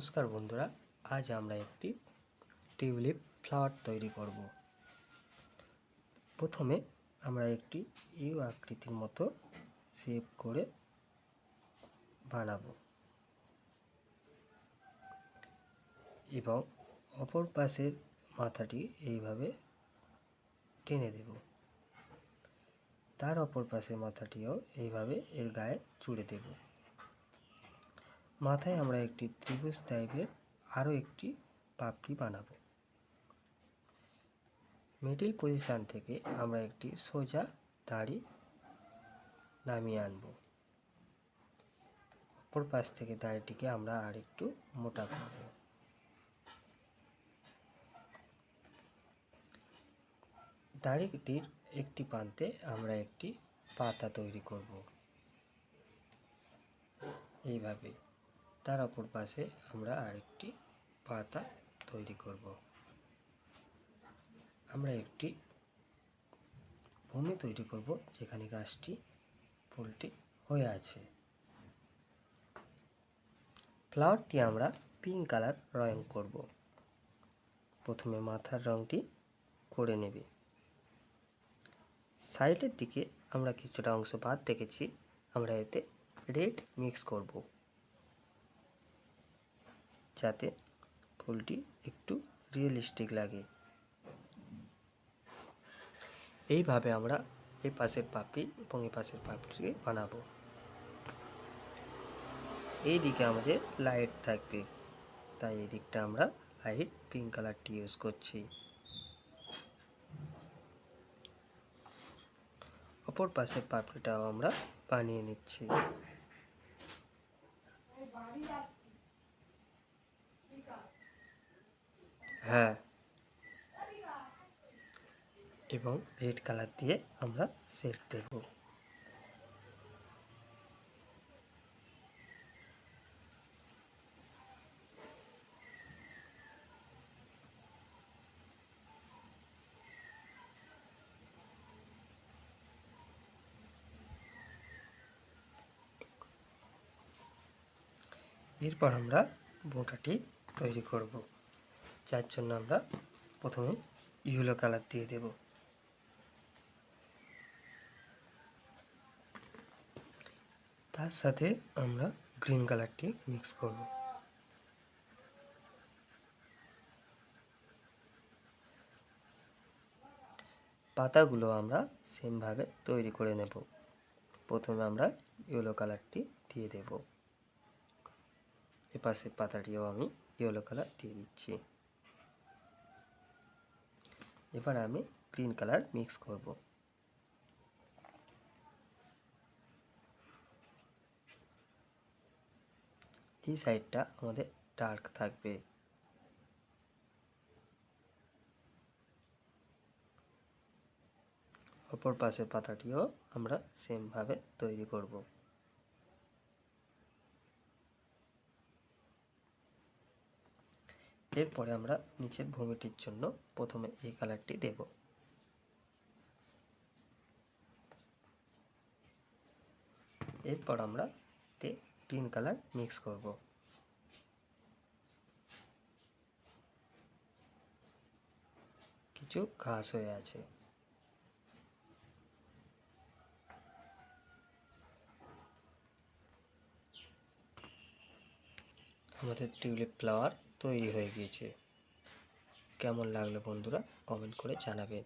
নমস্কার বন্ধুরা, আজ আমরা একটি টিউলিপ ফ্লাওয়ার তৈরি করব। প্রথমে আমরা একটি ইউ আকৃতির মতো শেপ করে বানাবো এবং অপর পাশের মাথাটি এইভাবে টেনে দেব। তার অপর পাশের মাথাটিও এইভাবে এর গায়ে জুড়ে দেব। মাথায় আমরা একটি ত্রিভুজ টাইপের আরও একটি পাপড়ি বানাবো। মিডল পজিশন থেকে আমরা একটি সোজা দাড়ি নামিয়ে আনব। অপর পাশ থেকে দাড়িটিকে আমরা আর একটু মোটা করব। দাড়িটির একটি প্রান্তে আমরা একটি পাতা তৈরি করব এইভাবে। তার অপর পাশে আমরা আরেকটি পাতা তৈরি করব। আমরা একটি ভূমি তৈরি করব যেখানে গাছটি ফুলটি হয়ে আছে। ফ্লাওয়ারটি আমরা পিঙ্ক কালার রং করব। প্রথমে মাথার রংটি করে নেবে। সাইডের দিকে আমরা কিছুটা অংশ বাদ রেখেছি, আমরা এতে রেড মিক্স করব যাতে ফুলটি একটু রিয়েলিস্টিক লাগে। এইভাবে আমরা এই পাশের পাপড়ি এবং এই পাশের পাপড়িকে বানাবো। এই দিকে আমাদের লাইট থাকবে, তাই এই দিকটা আমরা লাইট পিঙ্ক কালারটি ইউজ করছি। অপর পাশের পাপড়িটাও আমরা বানিয়ে নিচ্ছি। এবং রেড কালার দিয়ে আমরা শেড দেব। এরপর আমরা বোঁটাটি তৈরি করব, যার জন্য আমরা প্রথমে ইয়েলো কালার দিয়ে দেব। তার সাথে আমরা গ্রিন কালারটি মিক্স করব। পাতাগুলো আমরা সেমভাবে তৈরি করে নেব। প্রথমে আমরা ইয়েলো কালারটি দিয়ে দেব। এপাশে পাতাটিও আমি ইয়েলো কালার দিয়ে দিচ্ছি। এবার আমি গ্রিন কালার মিক্স করব। এই সাইডটা আমাদের ডার্ক থাকবে। অপর পাশের পাতাটিও আমরা সেমভাবে তৈরি করব। এরপরে আমরা নিচের ভূমিটির জন্য প্রথমে এই কালারটি দেব। এরপর আমরা এতে গ্রিন কালার মিক্স করব। কিছু ঘাস হয়ে আছে। আমাদের টিউলিপ ফ্লাওয়ার তৈরি হয়ে গিয়েছে। কেমন লাগলো বন্ধুরা, কমেন্ট করে জানাবেন।